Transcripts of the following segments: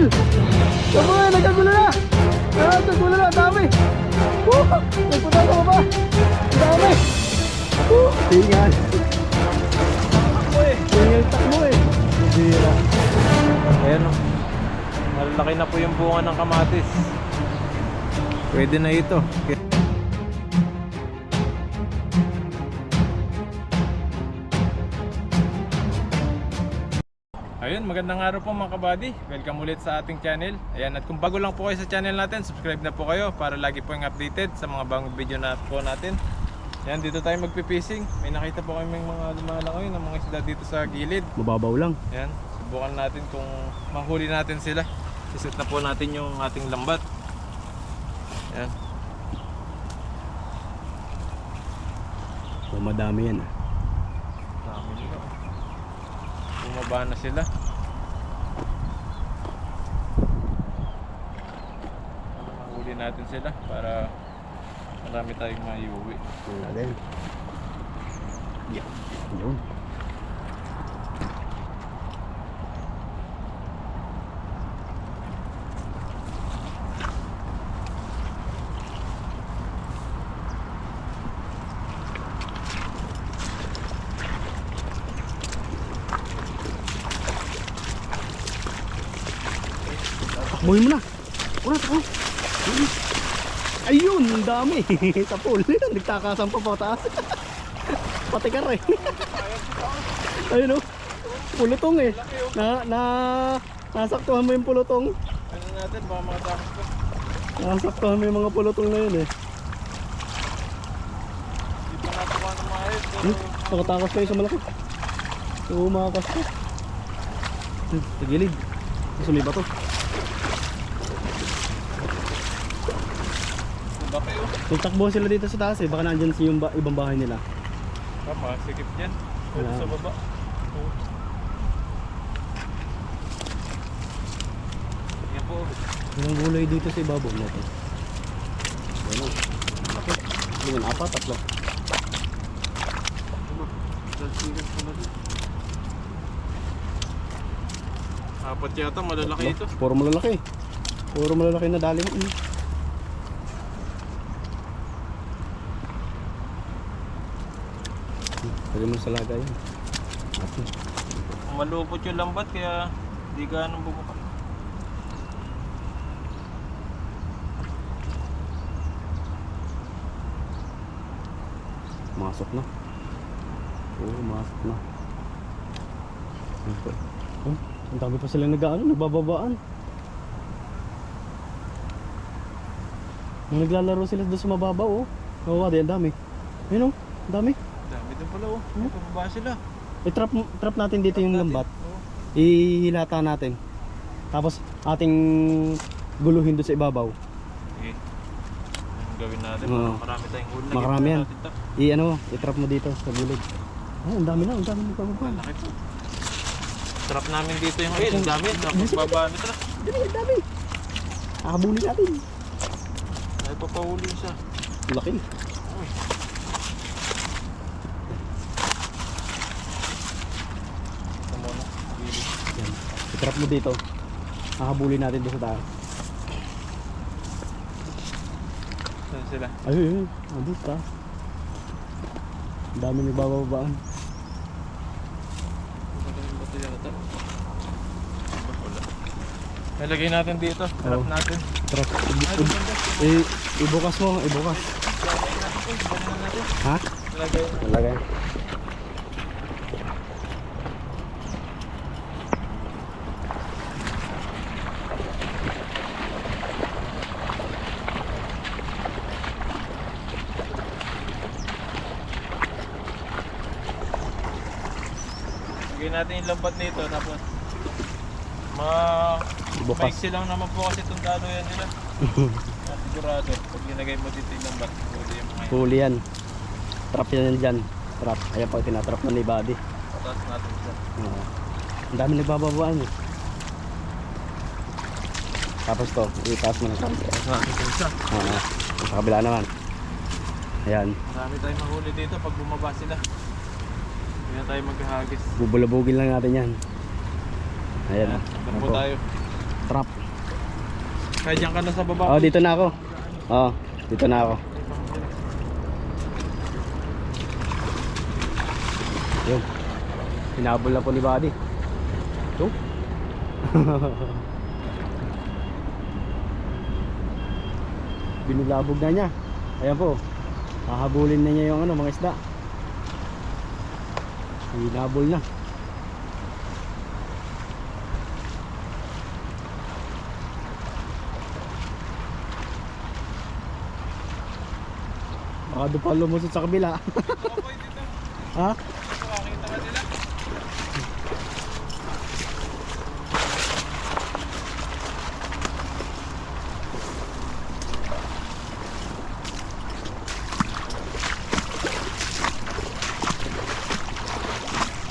Sapul! Sapul! Nagkagulo na! Nagkagulo na! Dami! Nagpunta sa baba! Dami! Tingal! Tingal takbo eh! Bira! Ayan o. Malalaki na po yung bunga ng kamatis. Pwede na ito. Ayun, magandang araw po mga kabady. Welcome ulit sa ating channel. Ayan, at kung bago lang po kayo sa channel natin, subscribe na po kayo para lagi po yung updated sa mga bagong video na po natin. Ayan, dito tayo magpipising. May nakita po kami mga lumalangoy ng mga isda dito sa gilid. Mababaw lang. Ayan, subukan natin kung mahuli natin sila. Iset na po natin yung ating lambat. Ayan. So, madami yan ah. Dami nila. Bumaba na sila. Mahuli natin sila para marami tayong maiuwi. Natin. Yun. Takbuhin mo na. Una, takbo. Ayun, ang dami. Sapul. Nagtakasan pa pa taas. Pati ka rin. Ayun o. Pulutong eh. Nasaktuhan mo yung pulutong. Ano natin, baka makatakas pa. Nasaktuhan mo yung mga pulutong na yun eh. Hindi pa natuwa ng maayos. Nakatakas pa yung sa malaki. Umakas pa. Sa gilid. Sumiba to. Bakit yun? Magtakbo sila dito sa taas eh. Baka nandyan yung ibang bahay nila. Tama, sikip dyan. Pwede Wala. sa baba. Yan po. Ilang gulay dito sa ibabaw natin. Ano? Laki. Tingin, apat, tatlo. Dalsigan pala dito. Apat yata, malalaki ito. Puro malalaki. Puro malalaki na dali mo. Pwede mo sa laga yun. Atin. Malupot yung lambat kaya di ganong bubuka. Masok na. Oo, masok na. Oh, ang dami pa sila nagbababaan. Nung naglalaro sila doon sa mababaw, oh. Oo, ang dami. Ayun oh, ang dami. Dami din pala oh. Pababa sila. I-trap natin dito yung lambat. Oo. Ihilata natin. Tapos ating guluhin doon sa ibabaw. Okay. Anong gawin natin? Oo. Marami tayong huli. Marami yan. Natin to. I-trap mo dito sa gulid. Ay, ang dami na, ang dami nagbababa. Malaki po. Trap namin dito yung ayun. Ang dami. Napagbaba nito na. Dami, ang dami. Habulin natin. Ay papahuli siya. Laki. Uy. Ito muna. Gilid. Yan. I-trap mo dito. Hahabulin natin doon sa taas. Saan sila? Ayun, andun ta. Ang dami nagbababaan. Magaling ba ito yata? Wala. Nalagay natin dito. Trap Oo. natin. Trap. Ay, gumanda. Ibukas mo, ibukas. Lagay natin po. Lagay natin. Ha? Lagay. Lagay. Lagay natin yung lambat nito. Tapos mga Bukas. maiksi lang naman po kasi itong dalo yan nila. Sigurado. Pag ginagay mo dito yung lambat, huli yung mga yun. Huli yan. Trap yan dyan. Trap. Ayan pag tinatrap na ni body. Pataas natin siya. Ang dami nagbababaan eh. Tapos to, itaas mo na sa kabila. Pataas natin siya. Sa kabila naman. Ayan. Marami tayong mahuli dito pag bumaba sila. Hindi na tayo maghahagis. Bubulabugin lang natin yan. Ayan. Ayan po tayo. trap. Kaya dyan ka na sa baba. Oh, dito na ako. Oh, dito na ako. Yun. Hinabol na po ni Buddy. Ito. Binulabog na niya. Ayan po. Hahabulin na niya yung ano, mga isda. Hinabol na. Baka doon pa lumusot sa kabila. Okay, dito. Ha? Makakita ka nila.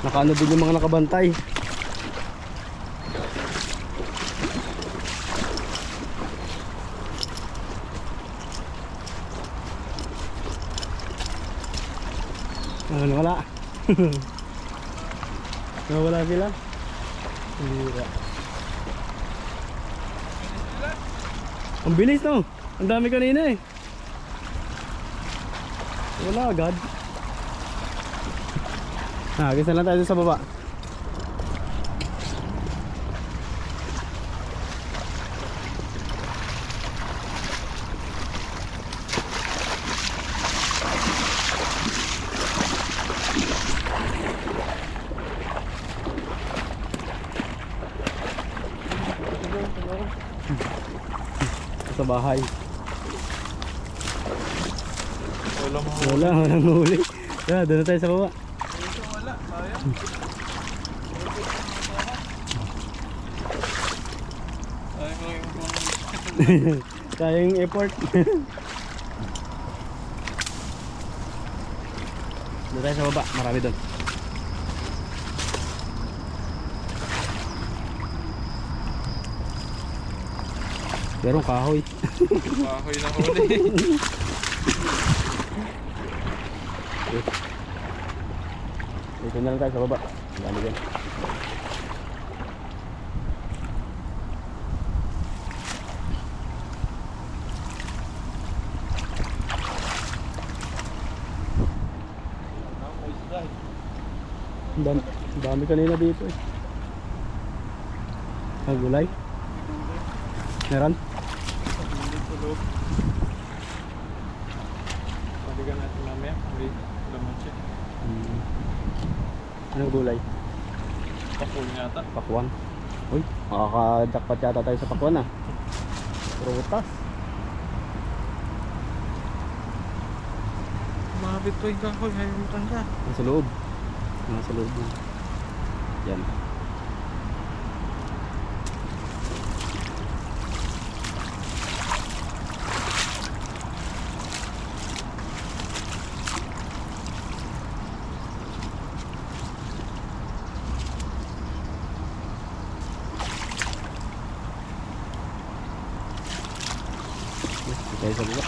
Nakaano din yung mga nakabantay. Wala. Wala sila. Hira. Ang bilis no. Ang dami kanina eh. Wala agad. Gisa lang tayo sa baba. Sa bahay. Walang huli. Kaya doon na tayo sa baba. Dito wala, sayang. Sayang lang yung kung... Sayang effort. Doon tayo sa baba, marami doon. Merong kahoy. Kahoy na huli. Dito na lang tayo sa baba. Dami dyan. Dami kanina dito eh. Gulay. Meron? Sa loob. Paligan natin mamaya. May laman siya. Anong gulay? Pakul yata. Pakwan. Uy, makaka-jackpot yata tayo sa pakwan ah. Prutas. Mabit pa yung kahoy. Hayutan ka. Nasa loob. Nasa loob na. Yan. Tayo sa baba.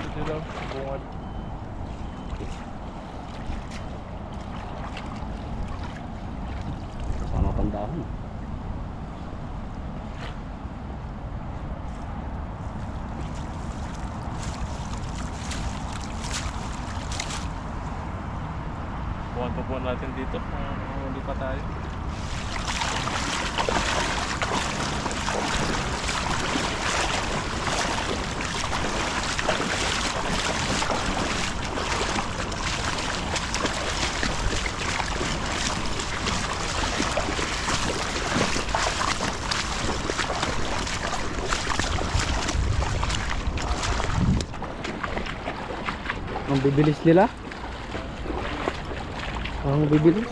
Dito daw. Bungad. Sama pandahon. Buwan pa po natin dito. Hindi pa tayo. Ang bibilis nila. Ang bibilis.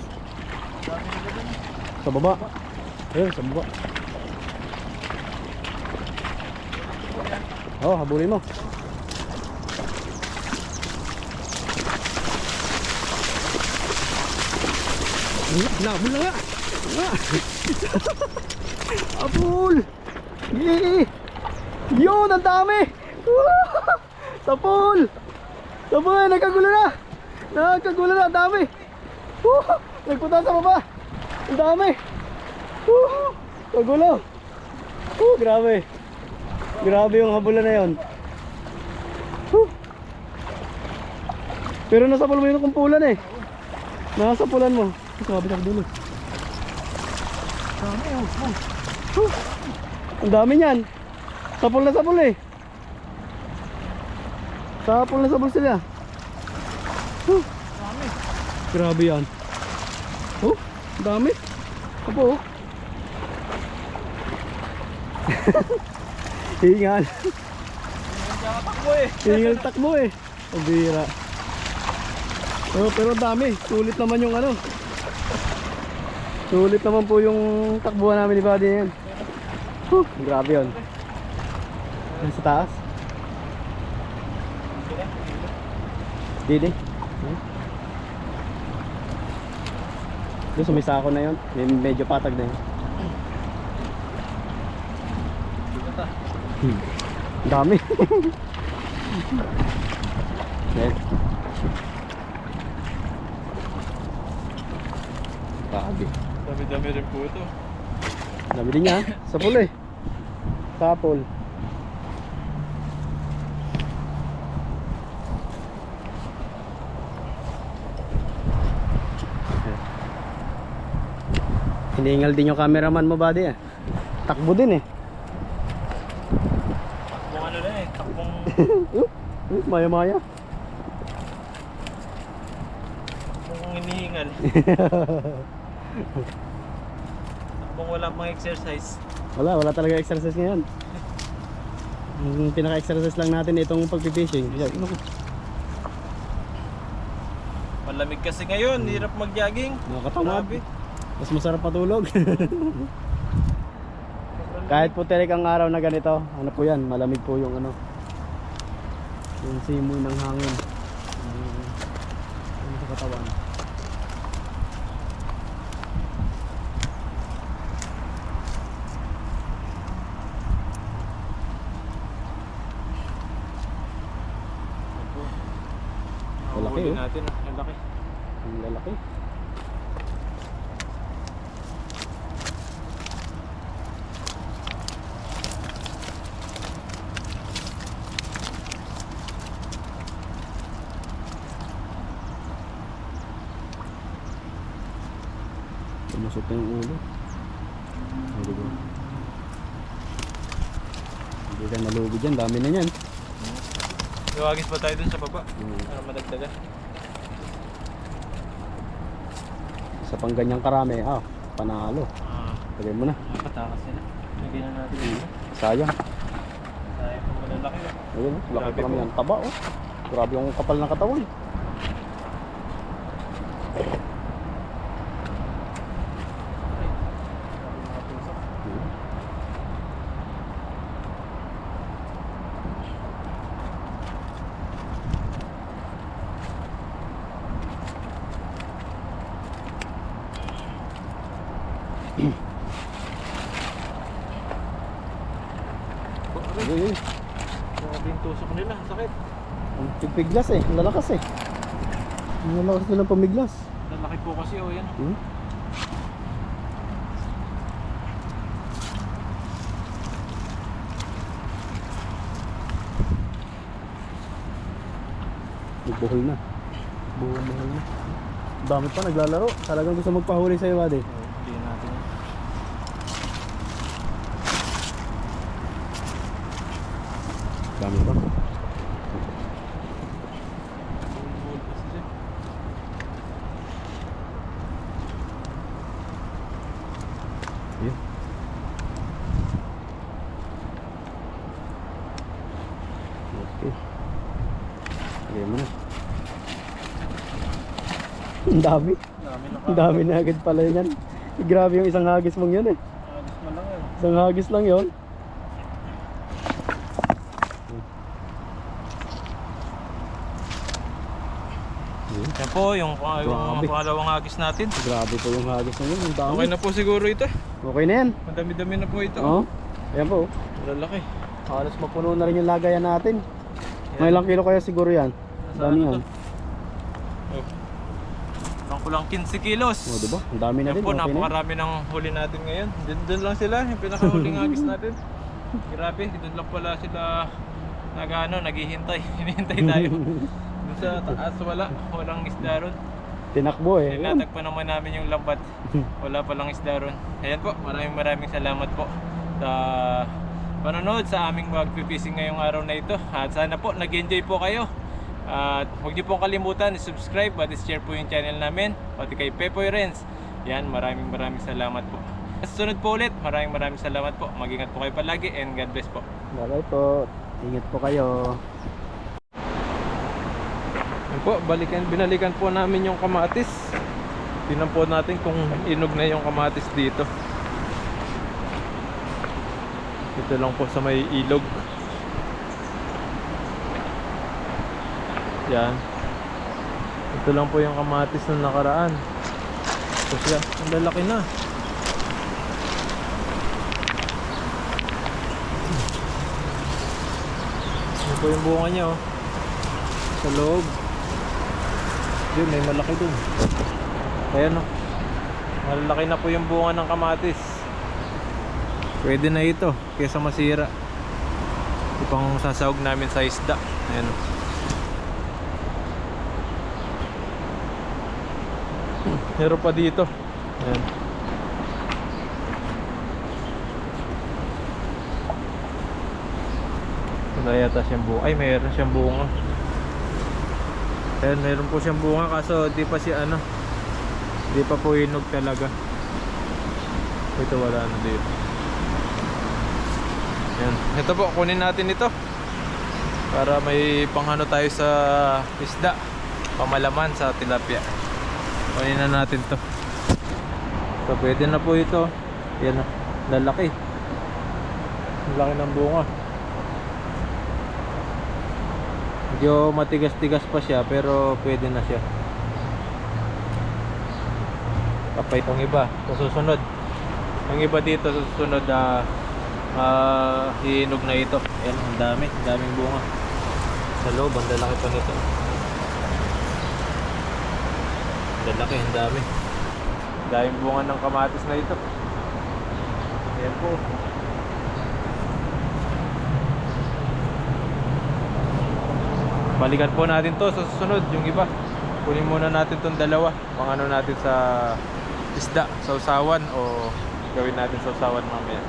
Sa baba. Ayun, sa baba. Oh, habulin mo. Nabul na nga. Abul. Yee! Yun, ang dami! Sapul! Sapul, nagkagulo na! Nagkagulo na, ang dami! Nagpunta sa baba! Ang dami! Kagulo! Grabe! Grabe yung habulan na yun. Pero nasapul mo yung kumpulan eh. Nasapulan mo. Sabi sa dulo. Dami oh. Ang dami niyan. Sapul na sapul eh. Sapul na sapul sila. Dami. Grabe yan. Ang dami. Apo oh. Hingal. Takbo eh. Hingal takbo eh. Pabira. Pero dami. Sulit naman yung ano. Sulit naman po yung takbuhan namin ni Buddy yan. Grabe yun. Yan sa taas. Didi. Doon sumisako na yun. Medyo patag na yun. Ang dami. Yan. Grabe. Dami-dami rin po ito. Dami din niya. Sapul eh. Sapul. Hiningal din yung cameraman mo, Buddy eh. Takbo din eh. Takbong ano na eh. Takbong... Maya-maya. Takbong hinihingal. Takbong wala pang exercise. Wala talaga exercise ngayon. Ang pinaka-exercise lang natin itong pagpipishing. Malamig kasi ngayon, hirap mag-jogging. Nakakatamad. Grabe. Mas masarap patulog. Kahit po terik ang araw na ganito, ano po yan, malamig po yung ano, yung simoy ng hangin sa katawan. Malaki, Huli oh. natin, ang laki. Ang lalaki. Tumusok na yung ulo. Hindi ka nalugi dyan, dami na yan. Iwagis pa tayo dun sa baba. Para madagdagan. Sa pang ganyang karami, panalo. Lagay mo na. Nakatakas sila. Lagyan na natin dito. Sayang. Sayang kung malalaki. Ayun, laki Grabe pa kami po. yan. Taba oh. Grabe yung kapal ng katawan. Ayun, Grabe yung tusok nila. Sakit. ang piglas eh, ang lalakas eh. Ang lalakas nilang pamiglas. Lalaki po kasi oh yan. Nagbuhol na. Buhol na. Dami pa naglalaro. Talagang gusto magpahuli sa'yo, Buddy. Hindi natin. Dami pa. Bull kasi siya. Yun. Okay. Lagay mo na. Ang dami. Dami na Ang dami na agad pala yan. Grabe yung isang hagis mong yun eh. Alis mo lang eh. Isang hagis lang yun. Yan po yung Grabe. pangalawang hagis natin. Grabe po yung hagis na yun. Ang dami. Okay na po siguro ito. Okay na yan. Madami-dami na po ito. Oo. Ayan po. Lalaki. Halos mapuno na rin yung lagayan natin. Yan. May ilang kilo kaya siguro yan? Nasa Dami ano yan. to? Oh. Lang kulang 15 kilos. O, diba? Ang dami na Yan din. po, Okay na yun. napakarami ng huli natin ngayon. Doon lang sila, yung pinakahuling agis natin. Grabe, doon lang pala sila naghihintay. Hinihintay tayo. Doon sa taas walang isda ron. Tinakbo eh. Tinatagpan naman namin yung lambat. Wala palang isda ron. Ayan po, maraming salamat po sa panonood sa aming magpipishing ngayong araw na ito. At sana po nag-enjoy po kayo. At huwag niyo pong kalimutan i-subscribe at i-share po yung channel namin, pati kay Pepoy Renz. Yan, maraming salamat po. Sa sunod po ulit, maraming salamat po. Mag-ingat po kayo palagi and God bless po. Bye po. Ingat po kayo. Yan po, binalikan po namin yung kamatis. Tingnan po natin kung inog na yung kamatis dito. Ito lang po sa may ilog. Yan. Ito lang po yung kamatis na nakaraan. Kasi ang lalaki na. Yan po yung bunga niya oh. Sa loob. Yun, may malaki dun. Ayan o. Malaki na po yung bunga ng kamatis. Pwede na ito kaysa masira. Ipang sasawag namin sa isda. Ayan o. Meron pa dito. Ayan. Wala yata siyang bunga. Ay, mayroon siyang bunga. Ayan, mayroon po siyang bunga kaso di pa si ano, di pa po hinog talaga. Ito wala na dito. Ayan. Ito po, kunin natin ito para may panghano tayo sa isda, pamalaman sa tilapia. Kunin na natin to. So pwede na po ito. Yan, lalaki. Laki ng bunga. Medyo matigas-tigas pa siya pero pwede na siya. Kapay itong iba sa susunod. Ang iba dito sa susunod hinog na ito. Ayan, ang daming bunga. Sa loob, ang lalaki pa nito. Lalaki, ang dami. Daming bunga ng kamatis na ito. Ayan po. Balikan po natin to sa susunod, yung iba. Kunin muna natin tong dalawa. Pang ano natin sa isda, sa usawan o gawin natin sa usawan mamaya.